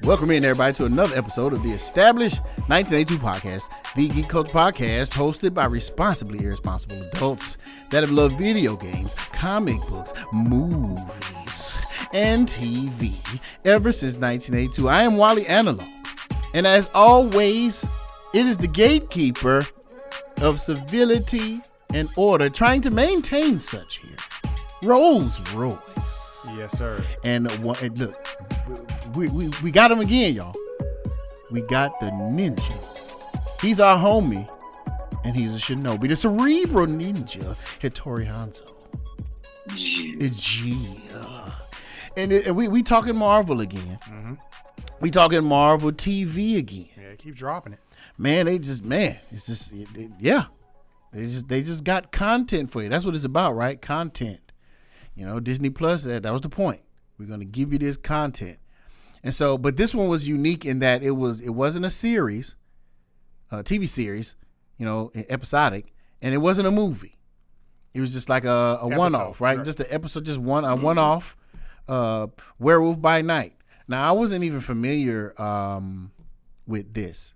Welcome in, everybody, to another episode of the established 1982 podcast, the Geek Culture Podcast, hosted by responsibly irresponsible adults that have loved video games, comic books, movies, and TV ever since 1982. I am Wally Analog, and as always, it is the gatekeeper of civility and order, trying to maintain such here, Rowls Royce. Yes, sir. And look, we got him again, y'all. We got the ninja. He's our homie, and he's a shinobi. The Cerebral Ninja, Hattori Hanzo. Yeah. And we talking Marvel again. Mm-hmm. We talking Marvel TV again. Yeah, keep dropping it. Man, they just got content for you. That's what it's about, right? Content. You know, Disney Plus, that was the point. We're going to give you this content. And so, but this one was unique in that it wasn't a series, a TV series, you know, episodic, and it wasn't a movie. It was just like a one-off, right? Just an episode, just one-off, Werewolf by Night. Now, I wasn't even familiar with this.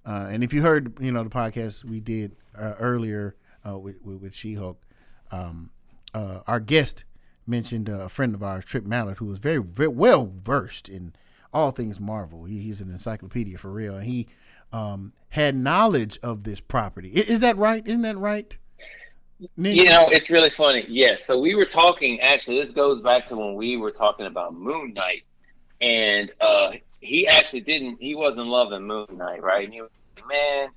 And if you heard, you know, the podcast we did earlier with She-Hulk, our guest mentioned a friend of ours, Trip Mallard, who was very, very well versed in all things Marvel. He's an encyclopedia for real, and he had knowledge of this property. Is that right? Isn't that right, Ninja? You know, it's really funny. Yes. So we were talking. Actually, this goes back to when we were talking about Moon Knight, and he actually he wasn't loving Moon Knight, right? And he was like, man,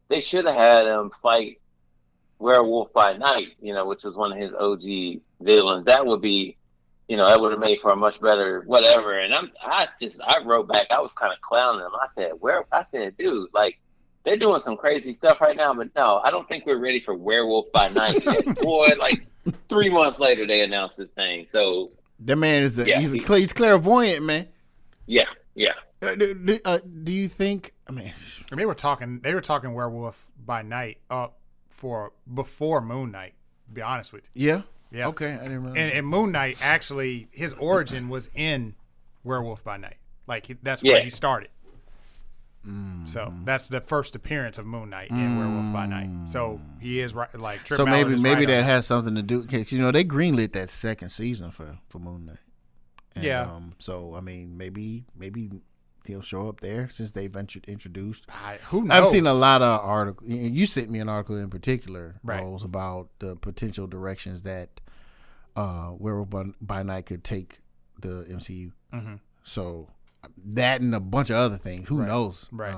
they should have had him fight Werewolf by Night, you know, which was one of his OG villains. That would be, you know, that would have made for a much better whatever. And I wrote back. I was kind of clowning him. I said, dude, like, they're doing some crazy stuff right now, but no, I don't think we're ready for Werewolf by Night yet. Boy, like 3 months later, they announced this thing. So that man is he's clairvoyant, man. Yeah. Do you think? I mean, they were talking Werewolf by Night for before Moon Knight, to be honest with you. Yeah. Okay. I didn't realize. And Moon Knight, actually, his origin was in Werewolf by Night. Like, that's where he started. So that's the first appearance of Moon Knight in Werewolf by Night. So he is right. Like, Trip Mallard is maybe right that has something to do, because, you know, they greenlit that second season for Moon Knight. And, yeah. So I mean, maybe he'll show up there since they've introduced. Who knows? I've seen a lot of articles. You sent me an article in particular, right, Rose, about the potential directions that Werewolf by Night could take the MCU. Mm-hmm. So that and a bunch of other things. Who knows? Right.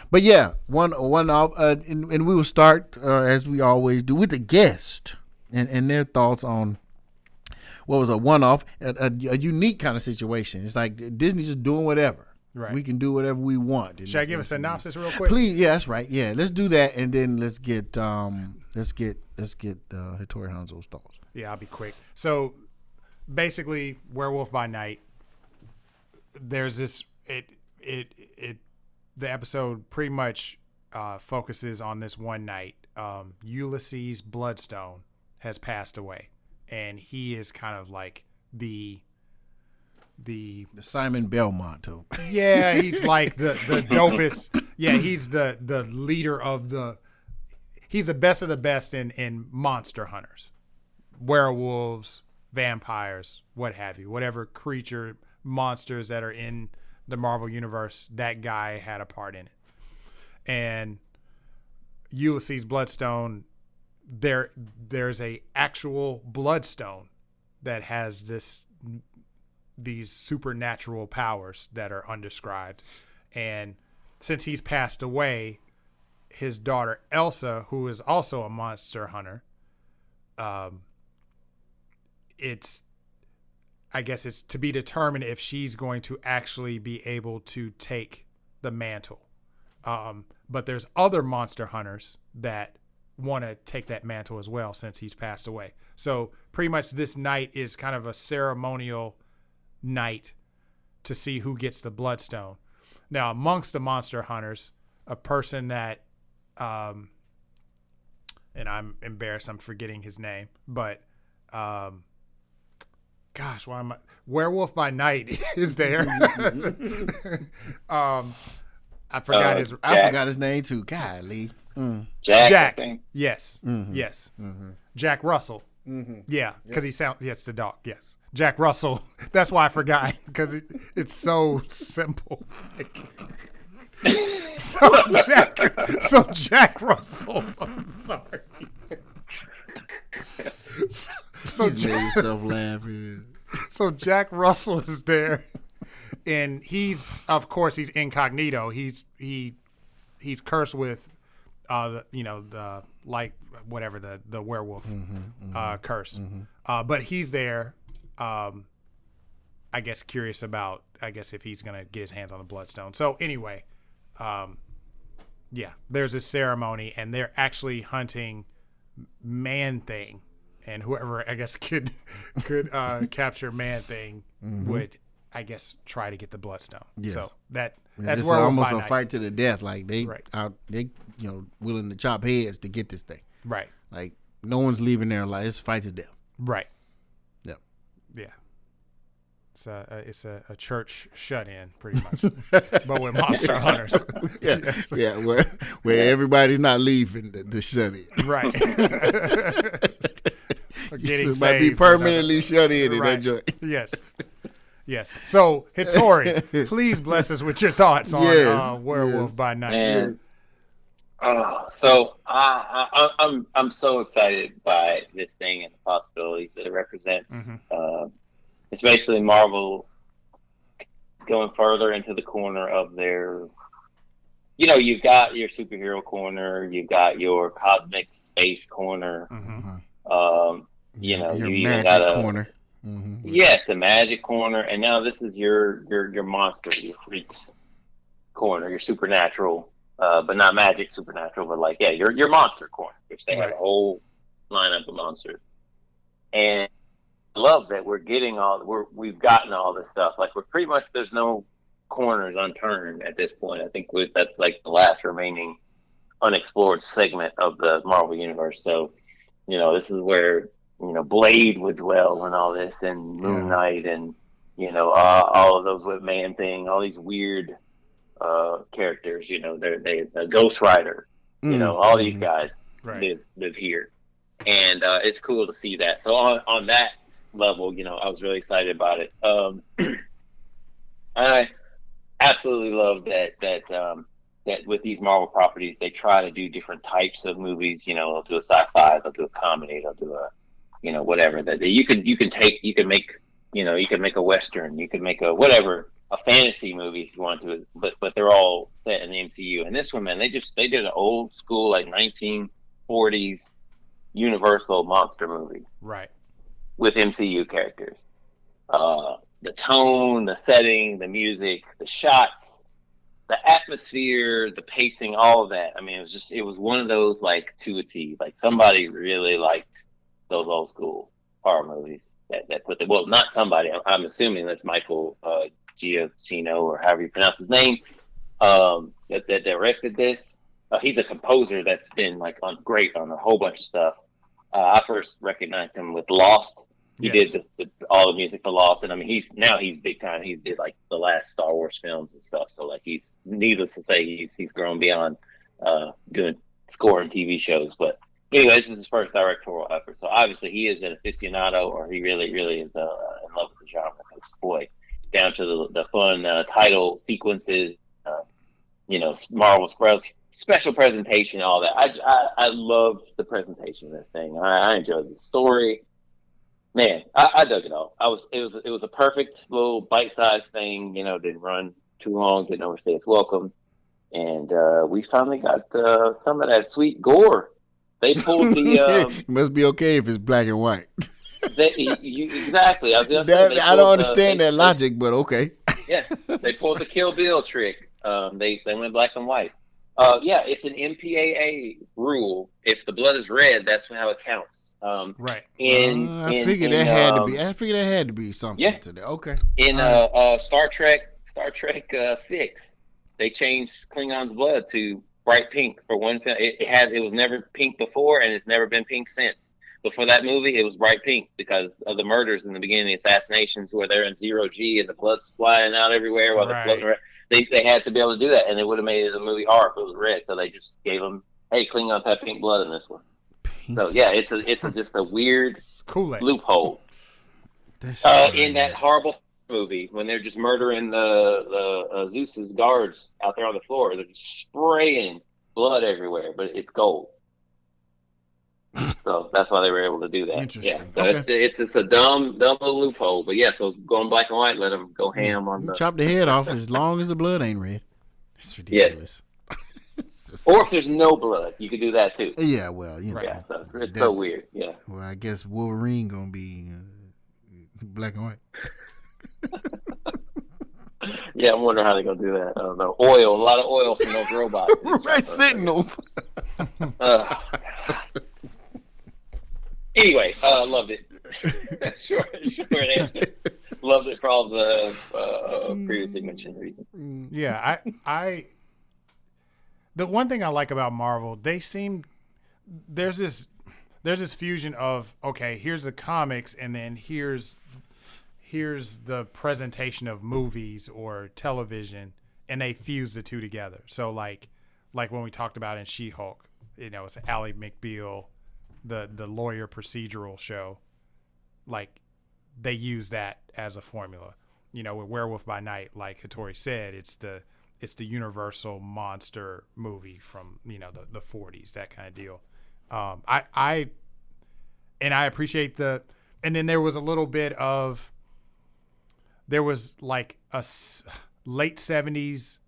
But yeah, one off, and we will start as we always do with the guest and their thoughts on what was a one-off, a unique kind of situation. It's like Disney just doing whatever. Right. We can do whatever we want. Should I give a synopsis real quick? Please. Yeah, that's right. Yeah, let's do that, and then let's get Hattori Hanzo's thoughts. Yeah, I'll be quick. So basically, Werewolf by Night. There's this. The episode pretty much focuses on this one night. Ulysses Bloodstone has passed away, and he is kind of like the Simon Belmont of. Yeah, he's like the dopest. Yeah, he's the leader of he's the best of the best in monster hunters, werewolves, vampires, what have you, whatever creature, monsters that are in the Marvel universe, that guy had a part in it. And Ulysses Bloodstone, there's a actual bloodstone that has these supernatural powers that are undescribed. And since he's passed away, his daughter Elsa, who is also a monster hunter, I guess it's to be determined if she's going to actually be able to take the mantle. But there's other monster hunters that want to take that mantle as well since he's passed away. So pretty much this night is kind of a ceremonial night to see who gets the bloodstone. Now, amongst the monster hunters, a person that, and I'm embarrassed, I'm forgetting his name, but kind gosh, why am I? Werewolf by Night is there. I forgot his name too. Golly. Jack. Yes. Mm-hmm. Yes. Mm-hmm. Jack Russell. Mm-hmm. Yeah, because he sounds. Yeah, it's the dog. Yes. Jack Russell. That's why I forgot, because it's so simple. So Jack Russell. I'm sorry. So Made yourself laughing. So Jack Russell is there, and he's incognito. He's cursed with, the werewolf curse. Mm-hmm. But he's there, I guess curious about, if he's gonna get his hands on the bloodstone. So anyway, there's this ceremony, and they're actually hunting Man-Thing. And whoever, could capture Man-Thing would, try to get the bloodstone. Yes. So that's it's where almost a fight to the death. Like they Right. willing to chop heads to get this thing. Right. Like no one's leaving there. Like it's fight to death. Right. Yeah. Yeah. It's a church shut-in, pretty much, but with monster hunters. Yeah, Yes. yeah. Where everybody's not leaving the shut in. Right. Getting So might be saved. permanently shut in that Right. joint. Yes. Yes. So, Hittori, please bless us with your thoughts on Werewolf by Night. And so I'm so excited by this thing and the possibilities that it represents. Mm-hmm. It's basically Marvel going further into the corner of their, you've got your superhero corner, you've got your cosmic space corner. Mm-hmm. Your You even magic got a corner. Mm-hmm. yes, the magic corner, and now this is your monster, your freaks corner, your supernatural, but not magic supernatural, but your monster corner, which they have a whole lineup of monsters. And I love that we've gotten all this stuff. Like we're pretty much, there's no corners unturned at this point. I think that's like the last remaining unexplored segment of the Marvel universe. So, this is where Blade would dwell and all this, and Moon Knight, and all of those with Man-Thing, all these weird characters. The Ghost Rider. All these guys live here, and it's cool to see that. So on that level, I was really excited about it. I absolutely love that with these Marvel properties, they try to do different types of movies. They'll do a sci-fi, they'll do a comedy, they'll do a whatever that you can make a Western, you can make a fantasy movie if you want to, but they're all set in the MCU. And this one, man, they did an old school, like 1940s Universal monster movie. Right. With MCU characters. The tone, the setting, the music, the shots, the atmosphere, the pacing, all of that. I mean, it was one of those, like, to a T. Like, somebody really liked those old school horror movies that put well, not somebody, I'm assuming that's Michael Giacchino, or however you pronounce his name, that directed this. He's a composer that's been great on a whole bunch of stuff. I first recognized him with Lost. He did all the music for Lost, and I mean he's big time. He did like the last Star Wars films and stuff. So he's, needless to say, he's grown beyond doing scoring TV shows. But anyway, this is his first directorial effort. So obviously he is an aficionado, or he really, really is in love with the genre. Because boy, down to the fun title sequences, Marvel special presentation, all that. I loved the presentation of this thing. I enjoyed the story. Man, I dug it all. It was a perfect little bite-sized thing. Didn't run too long, didn't overstay its welcome, and we finally got some of that sweet gore. They pulled the. It must be okay if it's black and white. Exactly. I was gonna say, I don't understand that logic, but okay. Yeah, they pulled the Kill Bill trick. They went black and white. It's an MPAA rule. If the blood is red, that's how it counts. Right. I figured there had to be something to that. Okay. In Star Trek 6, they changed Klingon's blood to bright pink for one film. It was never pink before, and it's never been pink since. But for that movie, it was bright pink because of the murders in the beginning, the assassinations where they're in 0G and the blood's flying out everywhere while they're floating around. They had to be able to do that, and they would have made the movie hard if it was red. So they just gave them, hey, Klingons have pink blood in this one. So yeah, it's just a weird Kool-Aid loophole. In that horrible movie when they're just murdering the Zeus's guards out there on the floor, they're just spraying blood everywhere, but it's gold. So that's why they were able to do that. Interesting. Yeah, so it's a dumb little loophole. But yeah, so going black and white, let them go ham on the. Chop the head off as long as the blood ain't red. It's ridiculous. Yes. Or if there's no blood, you could do that too. Yeah, well, you know. Yeah, it's so weird. Yeah. Well, I guess Wolverine gonna be black and white. Yeah, I'm wondering how they're gonna do that. I don't know. A lot of oil from those robots. Right, Sentinels. Anyway, loved it. Short answer. Loved it for all the previously mentioned reasons. Yeah, I the one thing I like about Marvel, there's this fusion of, okay, here's the comics and then here's the presentation of movies or television, and they fuse the two together. So like when we talked about in She-Hulk, it's Ally McBeal, the lawyer procedural show, like they use that as a formula. With Werewolf by Night, like Hattori said, it's the universal monster movie from the 40s, that kind of deal. I appreciate and then there was a little bit of, there was like a late 70s,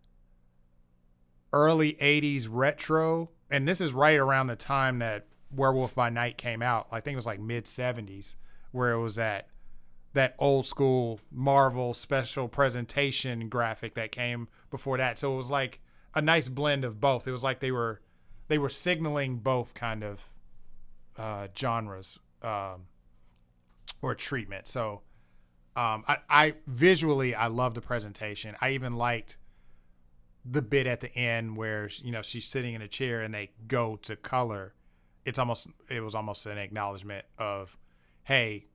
early 80s retro, and this is right around the time that Werewolf by Night came out. I think it was like mid 70s, where it was that old school Marvel special presentation graphic that came before that. So it was like a nice blend of both. It was like they were signaling both kind of genres or treatment. So I visually, I love the presentation. I even liked the bit at the end where she's sitting in a chair and they go to color. It was almost an acknowledgement of, hey,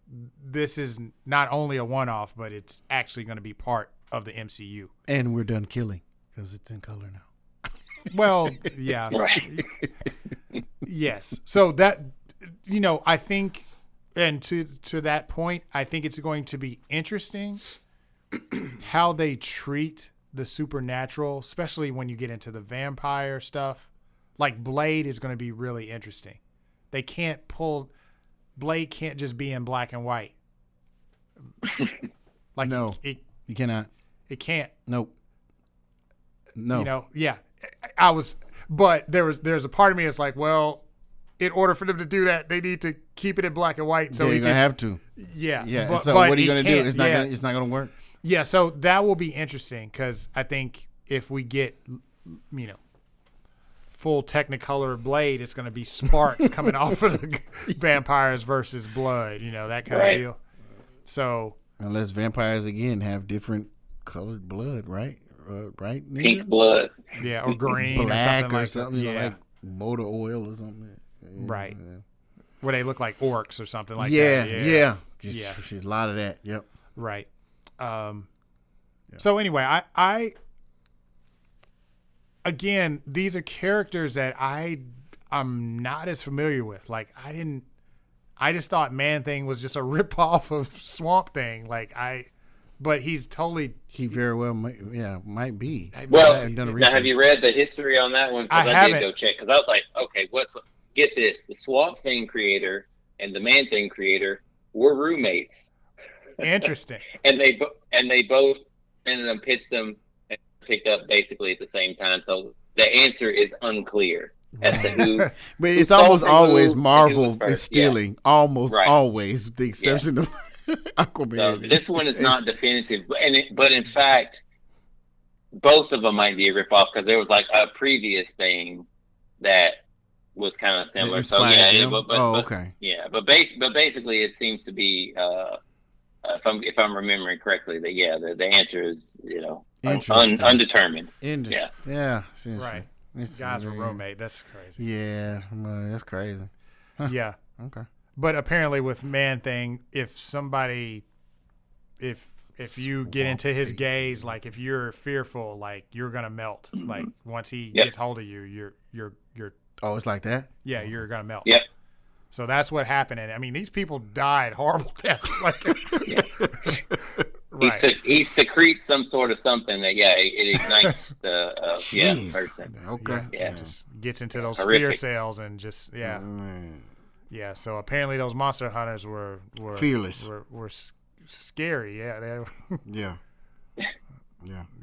this is not only a one-off, but it's actually going to be part of the MCU. And we're done killing because it's in color now. Well, yeah. Right. Yes. So that, I think, and to that point, I think it's going to be interesting how they treat the supernatural, especially when you get into the vampire stuff. Like Blade is going to be really interesting. Blade can't just be in black and white. Like no, you cannot. It can't. Nope. No. Yeah. But there's a part of me that's like, well, in order for them to do that, they need to keep it in black and white. So you're gonna have to. Yeah. Yeah. But, so but what are you gonna do? It's not gonna work. Yeah. So that will be interesting because I think if we get, full Technicolor Blade, it's going to be sparks coming off of the vampires versus blood, that kind of deal. So unless vampires again have different colored blood, right? Right? Pink blood. Yeah, or green, black or something yeah. Like motor oil or something. Yeah, right. Yeah. Where they look like orcs or something like that. Yeah. Yeah. Just a lot of that. Yep. Right. So anyway, I again, these are characters that I'm not as familiar with. Like I just thought Man-Thing was just a ripoff of Swamp Thing. But he's totally. He very well might be. Well, now have you read the history on that one? Because I did go check. Because I was like, okay, get this. The Swamp Thing creator and the Man-Thing creator were roommates. Interesting. and they both ended up pitched them and picked up basically at the same time. So the answer is unclear as to who. But it's almost always Marvel is stealing. Yeah. Almost always, with the exception of Aquaman. So this one is not definitive, but in fact, both of them might be a ripoff because there was like a previous thing that was kind of similar. So yeah, okay. Yeah, but basically, it seems to be. If I'm remembering correctly, that the answer is undetermined. Yeah. Right. Guys were roommate. That's crazy. Yeah, that's crazy. Huh. Yeah. Okay. But apparently with Man Thing, if somebody, if you get into his gaze, like if you're fearful, like you're gonna melt. Like once he gets hold of you, you're. Oh, it's like that. Yeah, you're gonna melt. Yep. So that's what happened. And I mean, these people died horrible deaths. Like, right. He secretes some sort of something that it ignites the person. Okay. Yeah. Just gets into those Horrific. fear cells and just yeah. So apparently those monster hunters were fearless. Were scary. Yeah. They were,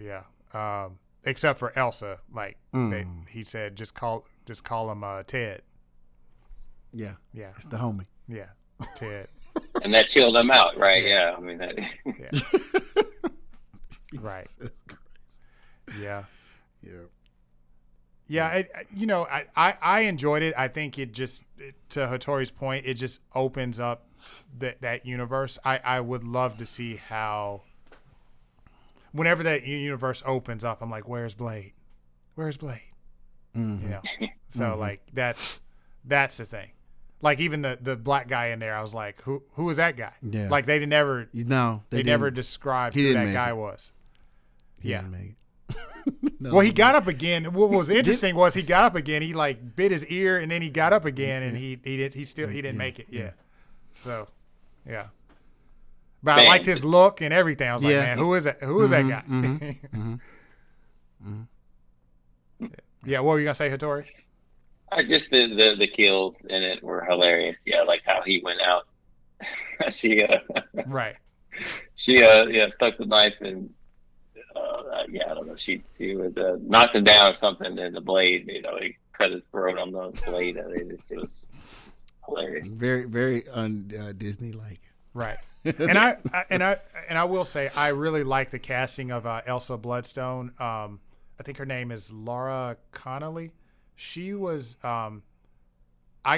yeah. Except for Elsa, like he said, just call him Ted. Yeah. Yeah. It's the homie. Yeah. Ted. And that chilled them out, right? Yeah. I mean, that. Yeah. Right. Yeah. Yeah. Yeah. I enjoyed it. I think it just, to Hattori's point, it just opens up that universe. I would love to see how, whenever that universe opens up, I'm like, where's Blade? Where's Blade? Mm-hmm. You know? So like that's the thing. Like even the black guy in there, I was like, who is that guy? Yeah. Like they never described who that guy was. He didn't make it. Well, he got up again. What was interesting was he got up again. He like bit his ear and then he got up again and he didn't make it. Yeah. So, yeah. But I liked his look and everything. I was like, man, who is that? Who is that guy? Yeah. What were you gonna say, Hattori? Just the kills in it were hilarious. Yeah, like how he went out. She right. She stuck the knife and I don't know. She was knocked him down or something, and the blade, he cut his throat on the blade. It was hilarious. Very very Disney like. Right. And I will say I really like the casting of Elsa Bloodstone. I think her name is Laura Connolly. She was I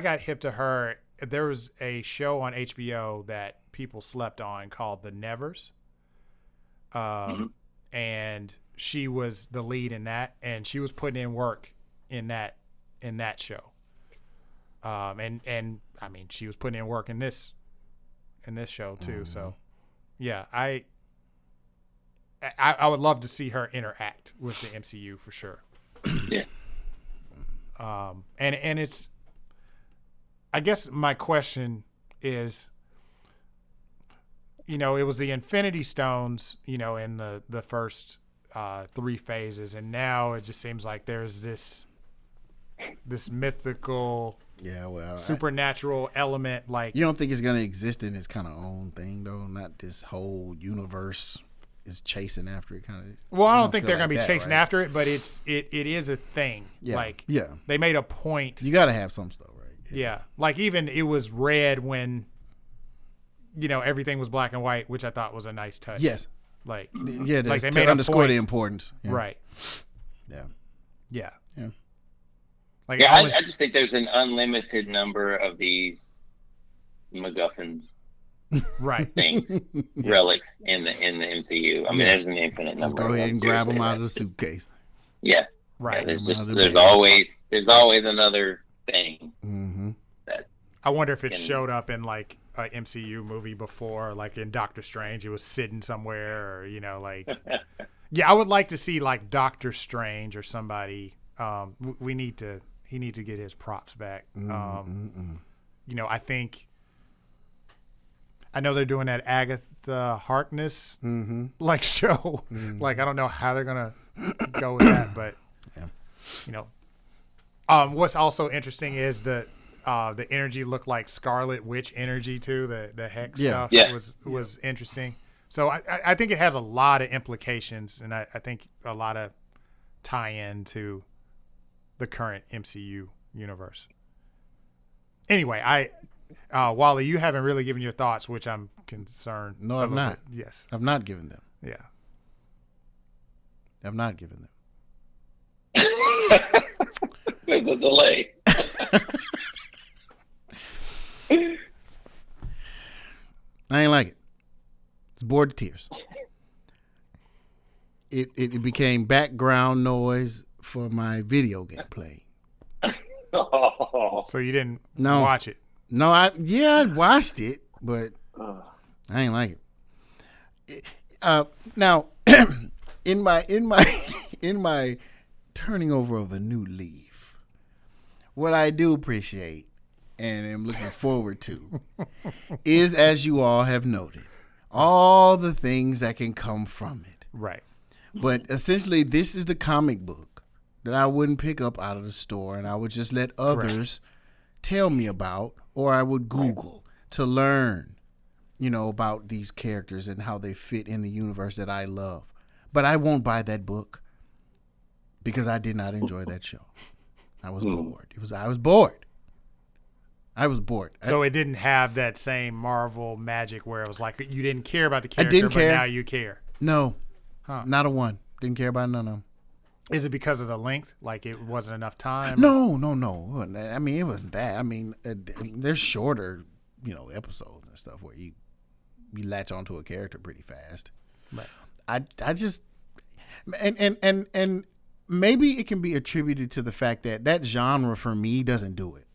got hip to her. There was a show on HBO that people slept on called The Nevers. And she was the lead in that, and she was putting in work in that show. And I mean, she was putting in work in this show too. So yeah, I would love to see her interact with the MCU for sure. Yeah. And it's, I guess my question is, it was the Infinity Stones, in the first 3 phases, and now it just seems like there's this mythical, supernatural element. Like, you don't think it's gonna exist in its kind of own thing though? Not this whole universe is chasing after it kind of. Well, I don't think they're gonna be chasing after it, but it is a thing. Yeah. They made a point. You got to have some stuff, right? Yeah. Like even it was red when, everything was black and white, which I thought was a nice touch. Yes. Like they made underscore the importance. Yeah. Right. Yeah. Yeah. Yeah. Like I just think there's an unlimited number of these MacGuffins, right? Things, relics in the MCU. I mean, there's an infinite number. Just go ahead and grab them out of the suitcase. Yeah. Right. Yeah, there's always another thing. Mm-hmm. That I wonder if it showed up in like a MCU movie before, like in Doctor Strange, he was sitting somewhere, or like. Yeah, I would like to see like Doctor Strange or somebody. He needs to get his props back. I think. I know they're doing that Agatha Harkness like show. Like I don't know how they're gonna go with that, but what's also interesting is the energy looked like Scarlet Witch energy too. The hex stuff was interesting. So I think it has a lot of implications, and I think a lot of tie-in to the current MCU universe. Anyway, Wally, you haven't really given your thoughts, which I'm concerned. No, I've not. Yes. I've not given them. Yeah. I've not given them. With the delay. I ain't like it. It's bored to tears. It became background noise for my video game playing. So you didn't watch it? No, I watched it, but I ain't like it. Now, in my turning over of a new leaf, what I do appreciate and am looking forward to is, as you all have noted, all the things that can come from it. Right. But essentially, this is the comic book that I wouldn't pick up out of the store, and I would just let others tell me about, or I would Google to learn, about these characters and how they fit in the universe that I love. But I won't buy that book because I did not enjoy that show. I was bored. I was bored. So it didn't have that same Marvel magic where it was like you didn't care about the character, didn't care. But now you care. No, Huh. not a one. Didn't care about none of them. Is it because of the length? Like it wasn't enough time? No. I mean, it wasn't that. I mean, there's shorter, episodes and stuff where you latch onto a character pretty fast. Right. I just and maybe it can be attributed to the fact that genre for me doesn't do it.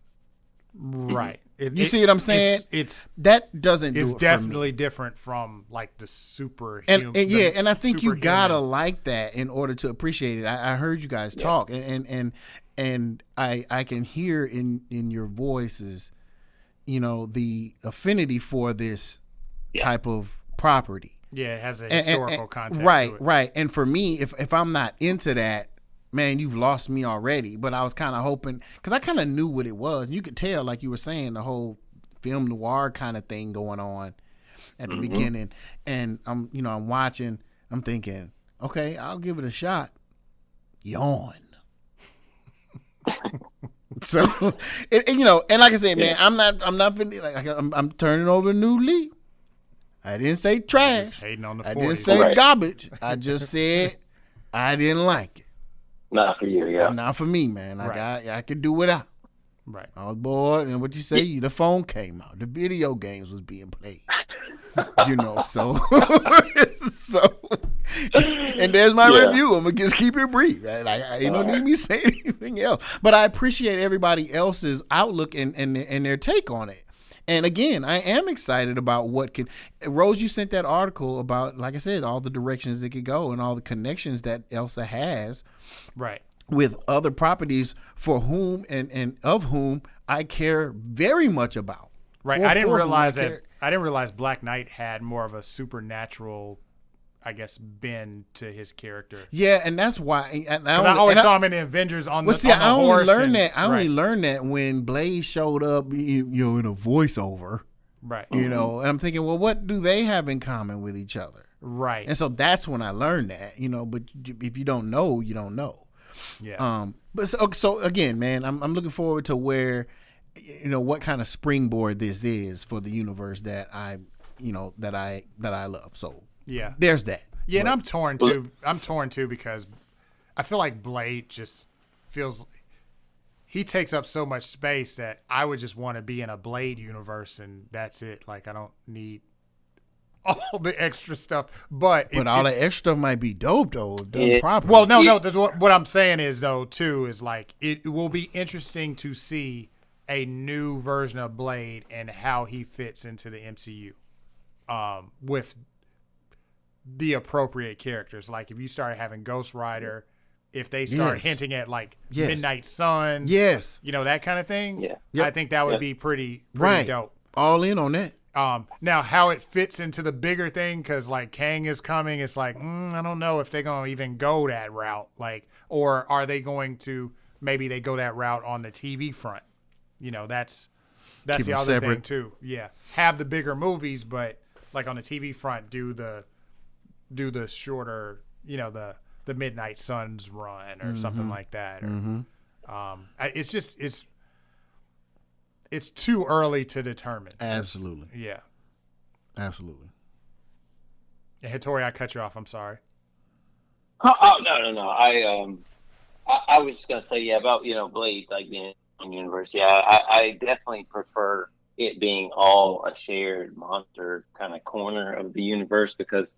Right. You see what I'm saying? It's that doesn't do it definitely for me. different from like the super And I think you gotta like that in order to appreciate it. I heard you guys talk, and I can hear in your voices, the affinity for this type of property. Yeah, it has a historical context. Right, to it. right. And for me, if I'm not into that, man, you've lost me already. But I was kind of hoping, because I kind of knew what it was. You could tell, like you were saying, the whole film noir kind of thing going on at the beginning. And I'm watching, I'm thinking, okay, I'll give it a shot. Yawn. So, and like I said, man, I'm turning over a new leaf. I didn't say trash. Just hating on the I 40s. didn't say garbage. I just said I didn't like it. Not for you, yeah. Not for me, man. Right. I could do without. Right. I was bored, and what you say? The phone came out. The video games was being played. So and there's my review. I'm gonna just keep it brief. You don't need me saying anything else. But I appreciate everybody else's outlook and their take on it. And again, I am excited about what can. Rose, you sent that article about, like I said, all the directions it could go and all the connections that Elsa has, Right. with other properties for whom and of whom I care very much about. Right. I didn't realize Black Knight had more of a supernatural, I guess, bend to his character. Yeah, and that's why. Because I always saw him in the Avengers on the horse. I only learned that when Blaze showed up, in a voiceover. Right. And I'm thinking, well, what do they have in common with each other? Right. And so that's when I learned that. But if you don't know, you don't know. Yeah. But so again, man, I'm looking forward to where, what kind of springboard this is for the universe that I love. So yeah, there's that. Yeah, and I'm torn too. I'm torn too because I feel like Blade just feels he takes up so much space that I would just want to be in a Blade universe and that's it. Like I don't need all the extra stuff, but all the extra stuff might be dope though, done properly. Well, no. That's what I'm saying is though too is like it will be interesting to see a new version of Blade and how he fits into the MCU, with the appropriate characters. Like if you start having Ghost Rider, if they start hinting at like Midnight Suns, that kind of thing. Yeah, I think that would be pretty dope. All in on that. Now how it fits into the bigger thing, because like Kang is coming, it's like I don't know if they're gonna even go that route, like, or are they going to maybe they go that route on the TV front? That's Keep the them other separate. thing too. Yeah, have the bigger movies, but like on the TV front, do the shorter, the Midnight Suns run or something like that. Or, it's too early to determine. Absolutely. Yeah. Absolutely. Yeah, Hattori, I cut you off. I'm sorry. Oh no. I was just gonna say about Blade like being in universe. Yeah, I definitely prefer it being all a shared monster kind of corner of the universe because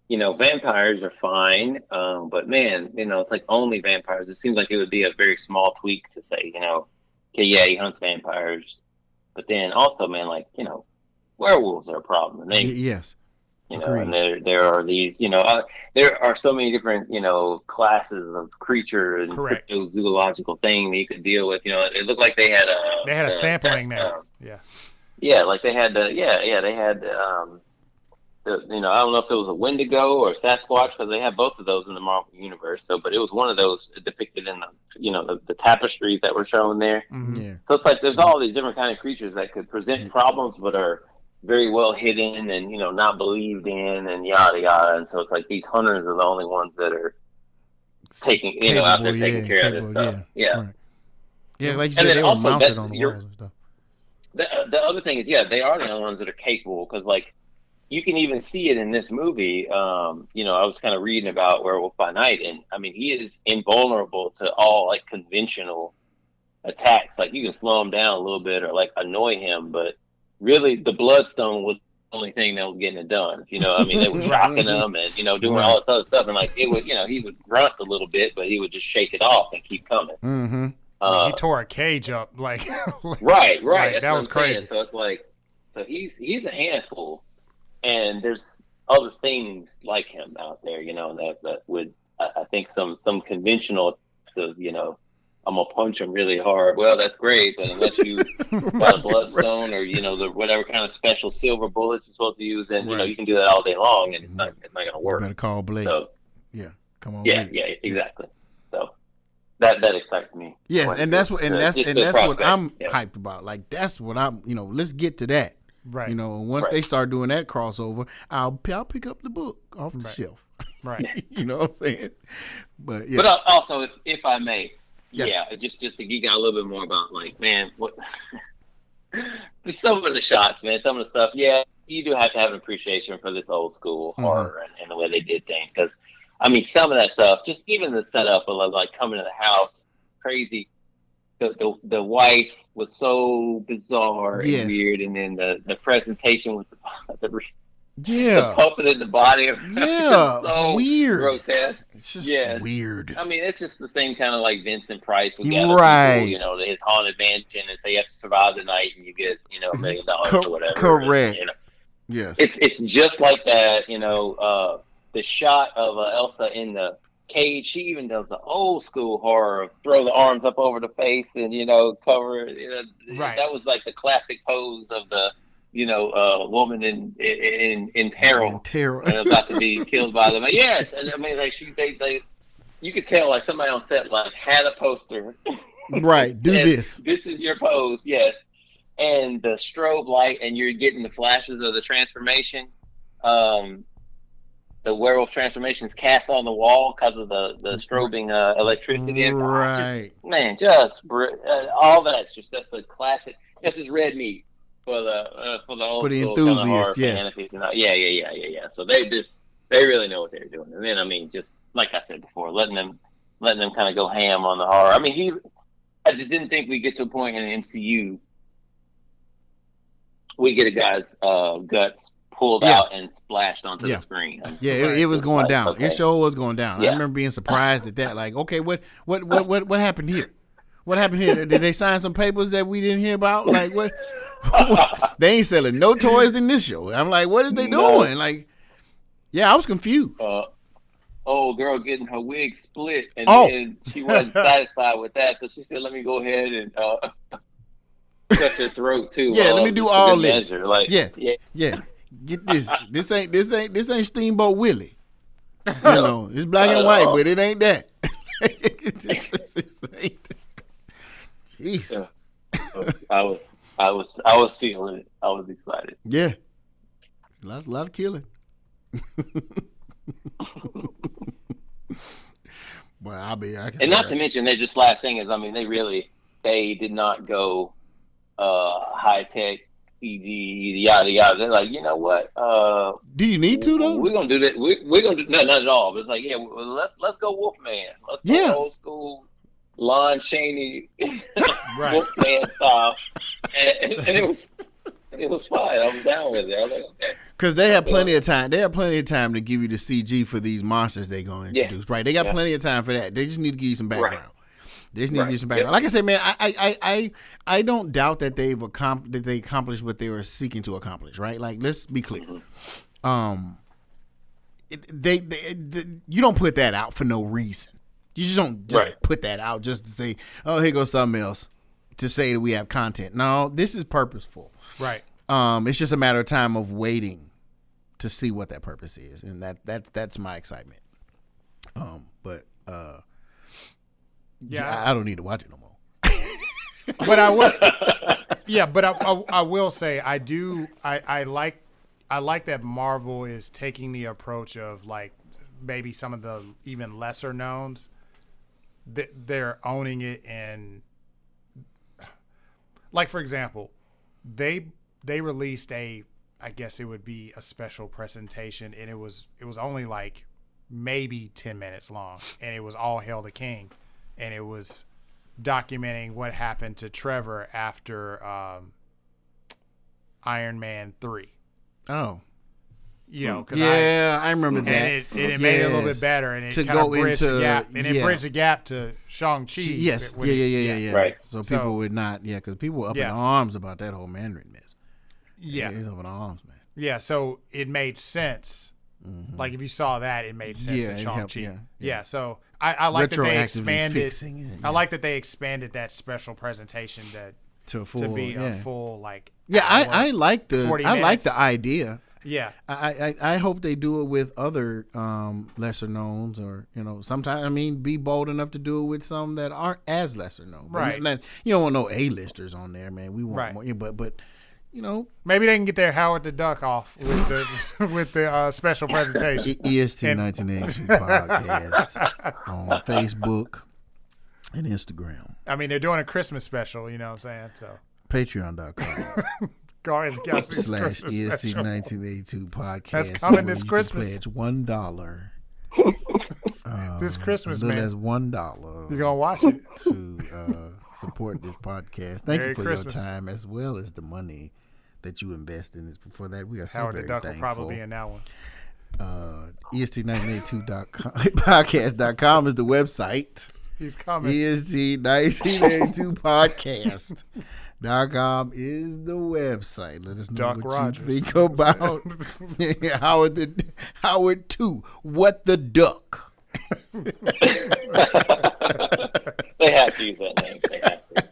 vampires are fine, but man, it's like only vampires. It seems like it would be a very small tweak to say, okay, yeah, he hunts vampires, But then also, man, like, werewolves are a problem. And they, Yes. and there are these, there are so many different, classes of creature and cryptozoological thing that you could deal with. It looked like they had a sampling there. Yeah, like they had they had I don't know if it was a Wendigo or Sasquatch, because they have both of those in the Marvel universe. So, but it was one of those depicted in the tapestries that were shown there. Mm-hmm. Yeah. So it's like there's all these different kind of creatures that could present problems, but are very well hidden and not believed in and yada yada. And so it's like these hunters are the only ones that are taking out there taking care of this stuff. Yeah. Right. Yeah, like you said, they were mounted on the walls and stuff. The other thing is, they are the only ones that are capable, because like you can even see it in this movie. I was kind of reading about Werewolf by Night, and I mean, he is invulnerable to all like conventional attacks. Like you can slow him down a little bit or like annoy him, but really the Bloodstone was the only thing that was getting it done. They were shocking him and doing all this other stuff, and like it would, he would grunt a little bit, but he would just shake it off and keep coming. Mm-hmm. He tore a cage up, like right. Like, that was crazy. Saying. So it's like, he's a handful. And there's other things like him out there, that would, I think some conventional of, I'm gonna punch him really hard. Well, that's great, but unless you got a bloodstone or the whatever kind of special silver bullets you're supposed to use, then you can do that all day long, and it's not gonna work. You better call Blade. So, come on. Yeah, exactly. So that excites me. Yes, and that's what I'm hyped about. Like that's what I'm. Let's get to that. Right. Once they start doing that crossover, I'll pick up the book off the shelf. Right. You know what I'm saying? But yeah. But also, if I may, just to geek out a little bit more about, like, man, what just some of the shots, man, some of the stuff. Yeah, you do have to have an appreciation for this old school horror and the way they did things. Because I mean, some of that stuff, just even the setup of like coming to the house, crazy. The wife was so bizarre and weird, and then the presentation with the puppet in the body of so weird, grotesque. It's just weird. I mean, it's just the same kind of like Vincent Price with people, his haunted mansion, and say you have to survive the night and you get $1 million or whatever. Correct. Yes, it's just like that. The shot of Elsa in the cage, she even does the old school horror of throw the arms up over the face and cover. Right. That was like the classic pose of the woman in peril, and about to be killed by them. Yes, and I mean, like you could tell like somebody on set like had a poster. Right, do this. This is your pose, yes. And the strobe light, and you're getting the flashes of the transformation. The werewolf transformations cast on the wall because of the strobing electricity. Right. All that's the classic. This is red meat for the old for the school enthusiasts. Kind of horror yes. Yeah. So they really know what they're doing. And then I mean, just like I said before, letting them kind of go ham on the horror. I mean, I just didn't think we'd get to a point in the MCU we get a guy's guts pulled out and splashed onto the screen. It was going down. Okay. It sure was going down. I remember being surprised at that. Like, okay, what happened here? What happened here? Did they sign some papers that we didn't hear about? Like, what? They ain't selling no toys in this show. I'm like, what is they doing? Like, I was confused. Old girl getting her wig split, and then she wasn't satisfied with that, so she said, "Let me go ahead and cut her throat too." Let me do all this. Measure. Like, Get this. This ain't Steamboat Willie. It's black and white, but it ain't that. Jeez. I was feeling it. I was excited. Yeah. A lot of killing. Well, and not to mention, their just last thing is, I mean, they did not go high tech CG yada yada. They're like, you know what? Do you need to though? We're gonna do that. We're gonna do not at all. But it's like, let's go Wolfman. Let's go old school Lon Chaney Wolfman style. And it was fine. I was down with it. I was like, okay. Because they have plenty of time. They have plenty of time to give you the CG for these monsters they're going to introduce. Right? They got plenty of time for that. They just need to give you some background. Disney needs some background. Like I said, man, I don't doubt that they accomplished what they were seeking to accomplish. Right? Like, let's be clear. You don't put that out for no reason. You just don't put that out just to say, oh, here goes something else to say that we have content. No, this is purposeful. Right. It's just a matter of time of waiting to see what that purpose is, and that's my excitement. But I don't need to watch it no more. But I will. Yeah, but I will say I do. I like that Marvel is taking the approach of like maybe some of the even lesser knowns. They're owning it, and like for example, they released I guess it would be a special presentation, and it was only like maybe 10 minutes long, and it was all Hail the King, and it was documenting what happened to Trevor after Iron Man 3. Oh. You know, cause I remember that. And it made it a little bit better, and it kind of bridged the gap, and it bridged the gap to Shang-Chi. Yes, yeah. Right. So people would not, because people were up in arms about that whole Mandarin mess. Yeah. He was up in arms, man. Yeah, so it made sense. Mm-hmm. Like if you saw that, it made sense in Shang-Chi. Yeah, so I like that they expanded. I like that they expanded that special presentation to be a full like. Yeah, I like the idea. Yeah, I hope they do it with other lesser knowns, or sometimes be bold enough to do it with some that aren't as lesser known. Right. You don't want no A-listers on there, man. We want more, but. Maybe they can get their Howard the Duck off with the special presentation. EST 1982 podcast on Facebook and Instagram. I mean, they're doing a Christmas special. You know what I'm saying? So Patreon.com. Guardians / EST 1982 podcast. That's coming this Christmas. Pledge $1. This Christmas, man. That's $1. You're gonna watch it to support this podcast. Thank you for Christmas. Your time as well as the money that you invest in this. For that, we are so Howard very the Duck thankful. will probably be in that one. EST1982.com podcast.com is the website. He's coming. EST1982podcast.com is the website. Let us know Duck what Rogers. you think about Howard 2. What the Duck? They have to use that name. They have to.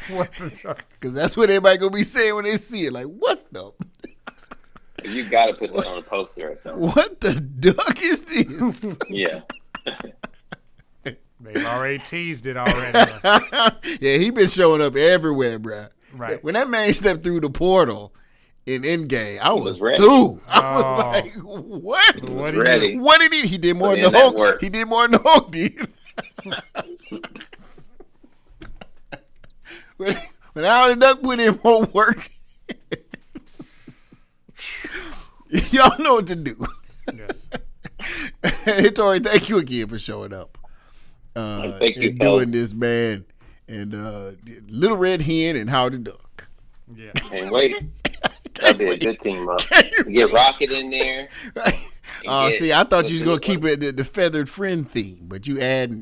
What the Duck? Because that's what everybody going to be saying when they see it. Like, what the? You got to put that on a poster or something. What the duck is this? Yeah. They've already teased it already. Yeah, he been showing up everywhere, bro. Right. When that man stepped through the portal in Endgame, I was ready. through. I was like, what? Was ready. What did he? He did more than the Hulk. He did more than the Hulk did. When Howard the Duck put in more work, y'all know what to do. Yes. Hey, Tori, thank you again for showing up. Thank you, and doing this, man. And Little Red Hen and Howard the Duck. Yeah. And wait. That'd be a good team up. Get Rocket in there. See, I thought you was gonna keep it the feathered friend theme, but you add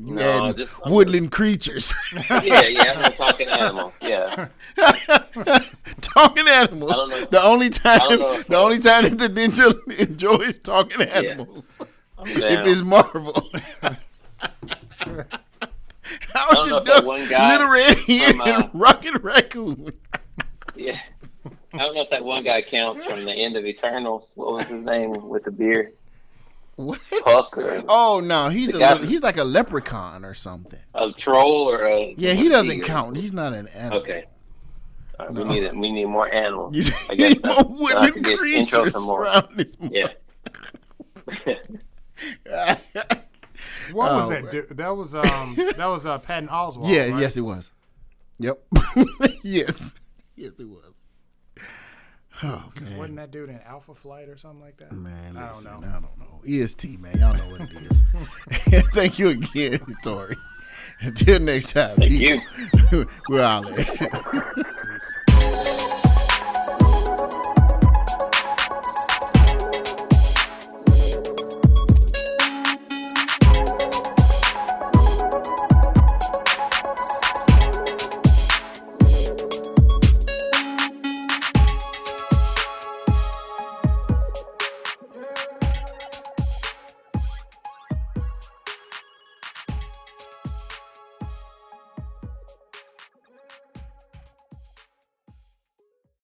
woodland creatures. Yeah, I'm talking animals. Yeah, talking animals. I don't know. The only time that the ninja enjoys talking animals, if it's Marvel. How know if that one guy Little Red Hen and Rocket Raccoon. Yeah. I don't know if that one guy counts from the end of Eternals. What was his name with the beard? What? Puck or oh no, he's like a leprechaun or something. A troll or a he doesn't count. He's not an animal. Okay. Right, no. We need more animals. I guess more woodland creatures around this. Yeah. What was that? That was Patton Oswalt. Yeah. Right? Yes, it was. Yep. Yes, it was. Oh, man. Wasn't that dude in Alpha Flight or something like that? Man, I don't know. EST, man. Y'all know what it is. Thank you again, Tori. Until next time. Thank you. We're out.